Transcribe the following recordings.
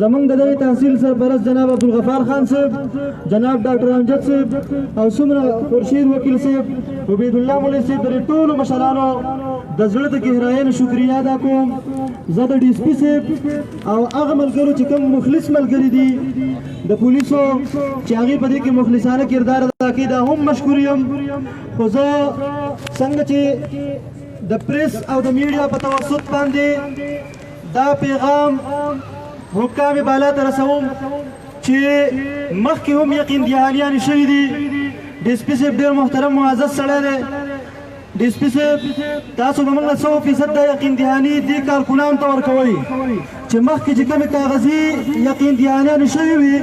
زمونږ د دغه تحصیل سرپرست جناب عبدالغفار خان صاحب، جناب ډاکټر امجد صاحب او څومره خورشید وکیل صاحب، عبید الله مولوي صاحب، د ټولو مشرانو د زړه د ګهرایۍ نه شکریه ادا کوم. زه د ډي اس پي صاحب او هغه ملګرو چې کوم مخلص ملګري دي د پولیسو چې هغې په دې کې مخلصانه کردار ادا کوي دا هم مشکور یم. خو زه څنګه چې د پریس او د میډیا په توسط باندې دا پیغام حکام بالا ته رسوم چې مخکې هم یقین دهانیان شوي دي. ډي اس پي صاحب ډېر محترم معزز سړی دی. ډي اس پي صاحب تاسو به موږ 100% دا یقین دهاني دې کارکونانو ته ورکوئ چې مخکې چې کومې کاغذي یقین دهانیانې شوي وي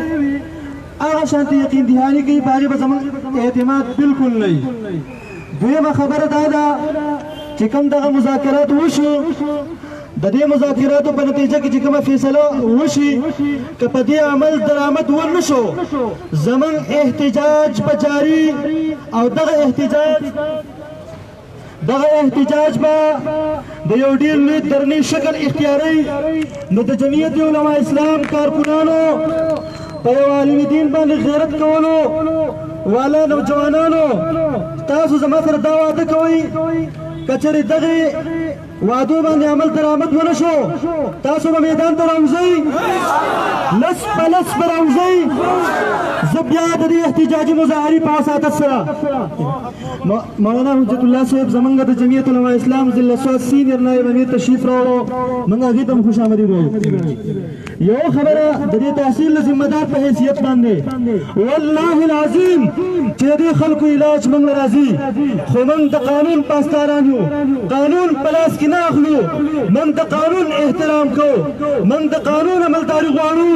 هغه شانتې یقین دهاني کوي، په هغې به زموږ اعتماد بالکل نه وي. دویمه خبره دا ده چې کوم دغه مذاکرات وشو د دې مذاکراتو په نتیجه کې چې کومه فیصله وشي که په دې عمل درآمد ونه شو زموږ احتجاج به جاري او دغه احتجاج به د یو ډېر لوی درنې شکل اختیاروي. نو د جمعیت علما اسلام کارکونانو په یو عالم دین باندې غیرت کولو والا نوجوانانو تاسو زما سره دا وعده کوئ که چېرې دغې وعدو باندې عمل درآمد ونه شو تاسو به میدان ته راوځئ، لس په لس به راوځئ. زه بیا د دې احتجاجي مظاهرې په وساطت سره مولانا حجت الله صاحب زمونږ د جمعیت علما اسلام ضلع سوات سینیر نایب امیر تشریف راوړو، موږ هغې ته هم خوش آمدید وایو. یو خبره د دې تحصیل د ذمه دار په حیثیت باندې والله العظیم چې د دې خلکو علاج موږ نه راځي، خو موږ د قانون پاسداران یو، قانون په لاس کې نه اخلو، موږ د قانون احترام کوو، موږ د قانون عملداري غواړو.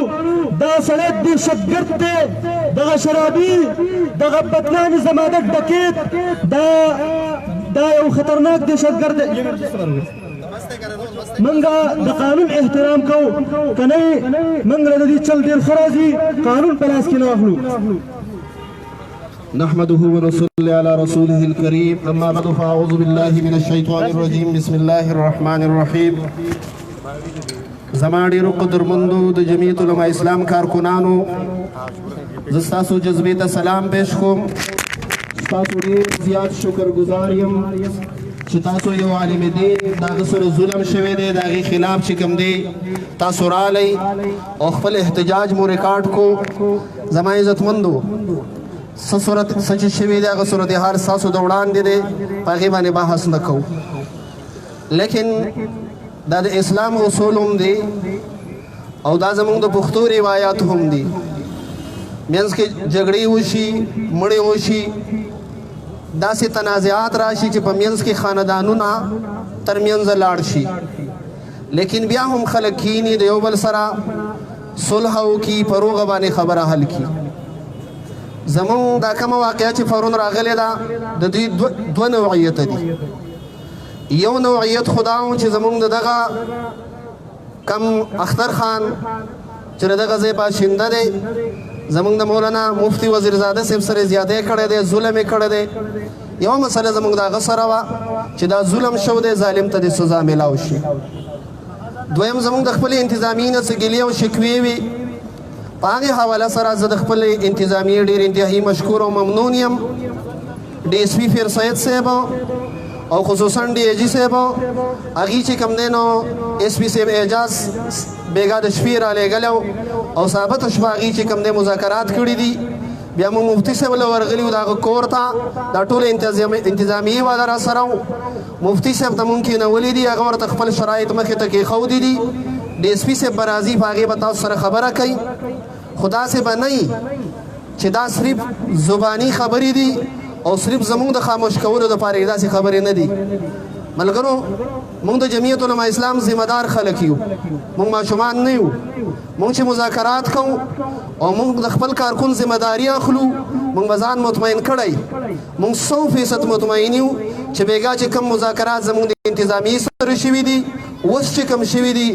دا سړی دهشتګرد دی، دغه شرابي، دغه بدنامي ضمانت ډکیت، دا یو خطرناک دهشتګرد دی. منګه د قانون احترام کوو که نه منګ د دې چل ډېر ښه راځي، قانون په لاس کې نه اخلو. نحمده ونصلي على رسوله الكريم، أما بعد فأعوذ بالله من الشيطان الرجيم، بسم الله الرحمن الرحيم. زما ډېرو قدرمندو د جمعیت علما اسلام کارکنانو زه ستاسو جذبې ته سلام پیش کوم. ستاسو ډېر زیات شکرګزار یم چې تاسو یو عالم دین د هغه سره ظلم شوی دی د هغې خلاف چې کوم دی تاسو رالی او خپل احتجاج مو ریکارډ کو. زما عزتمندو څه چې شوي دی هغه صورتحال ستاسو د وړاندې دی، په هغې باندې بحث نه کوو. لیکن دا د اسلام اصول هم دی او دا زموږ د پښتو روایات هم دي. منځ کې جګړې وشي، مړې وشي، داسې تنازعات راشي چې په منځ کې خاندانونه تر منځه لاړ شي، لیکن بیا هم خلک کینی د یو بل سره صلح وکړي، په روغه باندې خبره حل کړي. زموږ دا کومه واقعه چې پرون راغلې ده د دوی دوه نوعیته دي. یو نوعیت خدا و چې زموږ د دغه کم اختر خان چې د دغه ځای باشنده دی زمونږ د مولانا مفتی وزیرزاده صاحب سره زیاتی کړی دی، ظلم یې کړی دی. یوه مسله زمونږ د هغه سره وه چې دا ظلم شو دی، ظالم ته د سزا میلاو شي. دویم زمونږ د خپلې انتظامیې نه څه ګیلې او شکوې وي، په هغې حواله سره زه د خپلې انتظامیې ډېر انتهایي مشکور او ممنون یم. ډي اس پي فیر سید صاحب او خصوصا ډي اي جي صاحب هغې چې کوم دی نو اس پي صاحب اعجاز بیګا د شپې رالیږلی او ثابته شوه هغې چې کوم دی مذاکرات کړي دي. بیا موږ مفتي صاحب له ورغلي وو د هغه کور ته، دا ټوله انتظامیې واده را سره و. مفتي صاحب ته مونږ کېنولي دي، هغه ورته خپل شرایط مخې ته کېښودي دي. ډي اس پي صاحب به راځي، په هغې به تاسو سره خبره کوي. خو داسې به نه وي چې دا صرف زباني خبرې دي او صرف زمونږ د خاموش کولو دپاره داسې خبرې نه دي. ملګرو، مونږ د جمعیت علما اسلام ذمه دار خلک یو، مونږ ماشومان نه یو. مونږ چې مذاکرات کوو او مونږ د خپل کارکون ذمه داري اخلو، مونږ به ځان مطمئن کړی، مونږ 100% مطمئن یو چې بیګا چې کوم مذاکرات زمونږ د انتظامیې سره شوي دي، اوس چې کوم شوي دي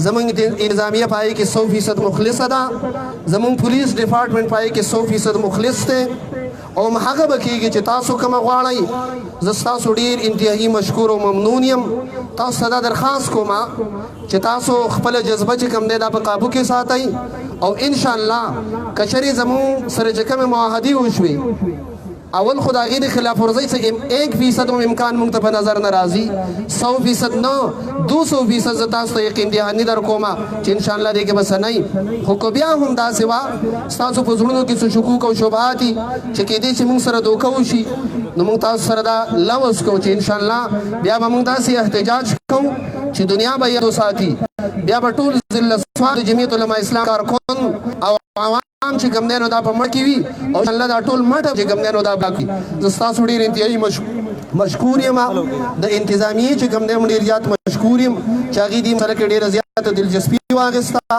زمونږ انتظامیه په هغې کې 100% مخلصه ده، زمونږ پولیس ډپارټمنټ په هغې کې 100% مخلص دی او هغه به کېږي چې تاسو کومه غواړئ. زه ستاسو ډېر انتهایي مشکور او ممنون یم. تاسو ته دا درخواست کوم چې تاسو خپله جذبه چې کوم دی دا په قابو کې ساتئ او انشاءالله که چېرې زموږ سره چې کومې معاهدې وشوې اول خو د هغې د خلاف ورزۍ څه 1% هم امکان موږ ته په نظر نه راځي، 100% نه 200% زه تاسو ته یقین دهاني در کوم چې انشاءالله دې کې به څه نه. خو که بیا هم داسې وه ستاسو په زړونو کې څه شکوک او شبهات دي چې کېدای شي موږ سره دوکه وشي، نو موږ تاسو سره دا لوز کوو چې انشاءالله بیا به موږ داسې احتجاج کوو چې دنیا به یې وساتي. بیا به ټول ضلع سواد جمعیت علما اسلام کارکن او عوام چې کوم دی نو دا په مټ کې وي او انشاءالله دا ټول مټ چې کوم دی نو دا به کړي. زه ستاسو ډېر انتهایي مشکور یم، د انتظامیې چې کوم دی ډېر زیات مشکور یم چې هغې دې مسله کې ډېره زیاته دلچسپي واخیسته.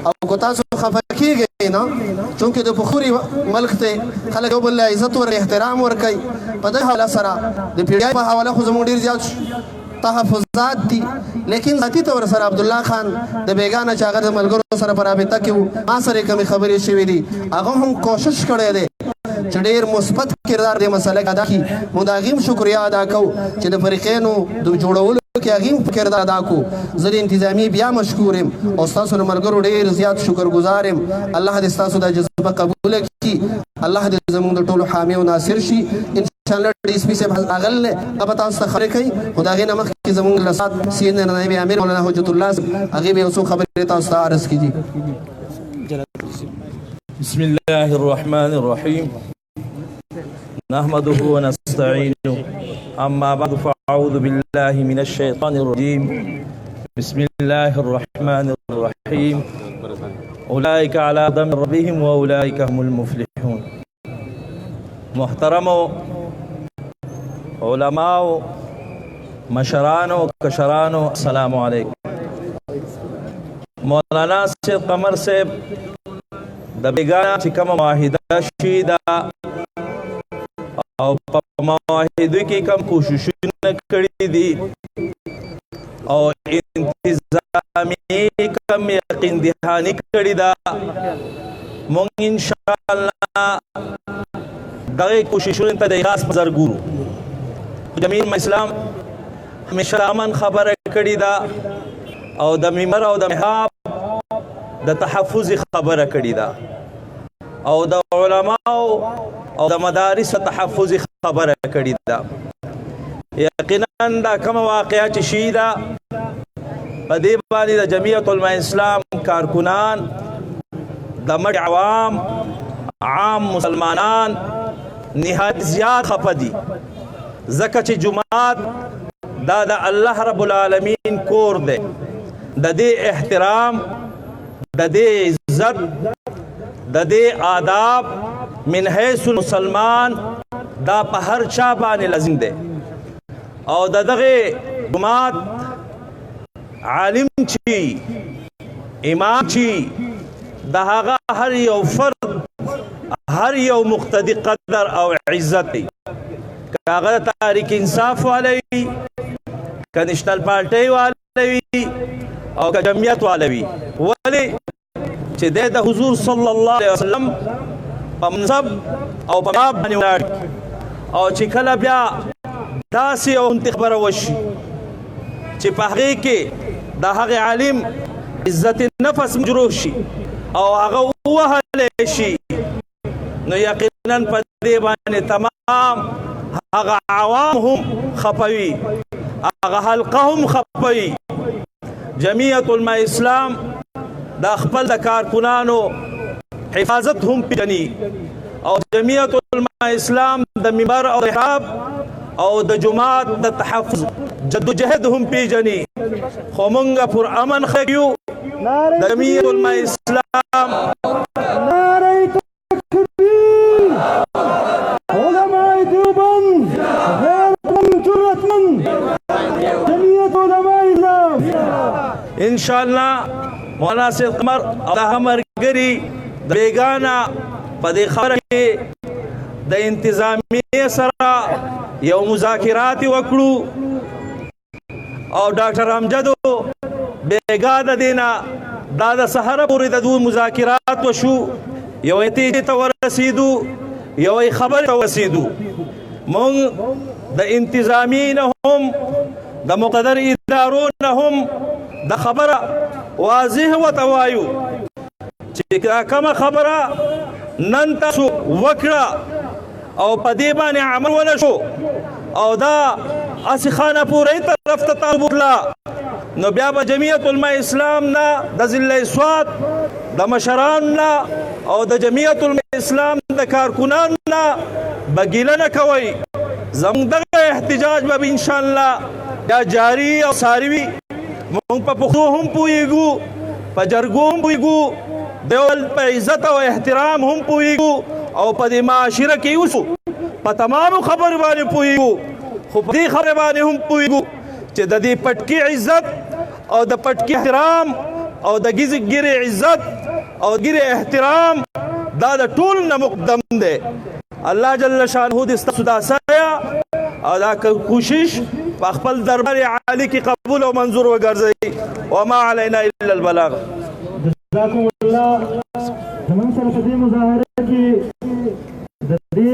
او که تاسو خفه کېږئ نه چونکې د پخوري ملک ته خلک یو بل له عزت ور احترام ورکوي. په دې حواله سره د پي ډي آی په حواله خو زموږ ډېر زیات تحفظات دي، لیکن ذاتي طور سره عبدالله خان د بیګانه چې هغه د ملګرو سره په رابطه کې و ما سره یې کمې خبرې شوې دي هغه هم کوشش کړی دی چې ډېر مثبت کردار دې مسله کې ادا کړي. موږ د هغې هم شکریه ادا کوو چې د فریقینو د جوړولو کې هغې هم کردار ادا کړو. زه د انتظامي بیا مشکور یم او ستاسو د ملګرو ډېر زیات شکرګزار یم. الله دې ستاسو دا جذبه قبوله کړي، الله دې زموږ د ټولو حامي او ناصر شي. انشاءالله ډي اس پي صاحب اغل هغه تاسو ته خبرې کوي، خو د هغې نه مخکې زموږ له سات سینیئر نایب امیر مولانا حجت الله صاحب هغې به یو څو خبرې تاسو ته عرض کړي. بسم الله الرحمن الرحيم نحمده ونستعينه أما بعد فأعوذ بالله من الشيطان الرجيم بسم الله الرحمن الرحيم أولئك على هدى من ربهم وأولئك هم المفلحون. محترم علماء مشران کشران السلام علیکم. مولانا سید قمر صاحب د بیګانه چې کومه معاهده شي دا او په معاهده کې کوم کوششونه کړي دي او انتظامي کوم یقین دهاني کړي دا مونږ انشاءالله دغه کوششونه ته د خاص نظر ګورو. جمعیت اسلام همیشه امن خبره کړي دا او د منبر او د محراب د تحفظ خبره کړي دا او د علماء او د مدارس تحفظ خبره کړي دا. یقینا دا کوم واقعه چې شي دا په دې باندې د جمعیت علما اسلام کارکنان د مړ عوام عام مسلمانان نهایت زیات خفه دي ځکه چې جماعت دا د الله رب العالمین کور دی. د دې احترام د دې عزت د دې آداب من حیث مسلمان دا په هر چا باندې لازم دی او د دغه جماعت عالم چی امام چی د هغه هر یو فرد هر یو مقتدی قدر او عزت دی. که هغه تحریک انصاف والی وي که نیشنل پارټۍ والی وي او که جمعیت والی وي، ولې چې دی د حضور صلی الله علیه وسلم په منصب او په باب باندې ولاړ او چې کله بیا داسې یو خبره وشي چې په هغې کې د هغې عالم عزت نفس مجروح شي او هغه ووهلی شي، نو یقینا په دې باندې تمام هغه عوام هم خفوي، هغه حلقه هم خفوي. جمعیت علما اسلام د خپل د کارکنانو حفاظت هم پیژني او جمعیت علما اسلام د منبر او محراب او د جماعت د تحفظ جدوجهد هم پیژني. خو موږ پر امن خیو د جمعیت علما اسلام نعره تکبیر، علماء دیوبند غیرتمند جرأتمند جمعیت علماء اسلام انشاءالله. مولانا سید قمر او د ملګري د بیګانه په دې خبره کې د انتظامیې سره یو مذاکرات وکړو او ډاکټر امجدو بیګا د دینا دا د سحر پورې د دوه مذاکرات وشو، یو نتیجې ته ورسېدو یوې خبرې ته ورسېدو موږ د انتظامي نه هم د مقتدر ادارو نه هم د خبره واضح ورته وایو چې دا کومه خبره نن تاسو وکړه او په دې باندې عمل ونه شو او دا هسې خانه پورۍ طرف ته تابوتله نو بیا به جمعیت علما اسلام نه د ضلع سوات د مشرانو نه او د جمعیت علما اسلام د کارکنانو نه به ګیله نه کوئ زموږ دغه احتجاج به انشاءالله یا جاري او ساري وي موږ په پښتو هم پوهېږو په جرګو هم پوهېږو د یو بل په عزت او احترام هم پوهېږو او په دې معاشره کې اوسو په تمامو خبرو باندې پوهېږو خو په دې خبرې باندې هم پوهېږو چې د دې پټکي عزت او د پټکي احترام او د ګیرې عزت او ګیرې احترام دا د ټول نه مقدم دی الله جل شانه دې ستاسو دا سایه او دا کوشش په خپل دربار عالی کې قبول او منظور وګرځوي وما علینا الا البلاغ جزاكم الله زموږ سره په دې مظاهره کې د دې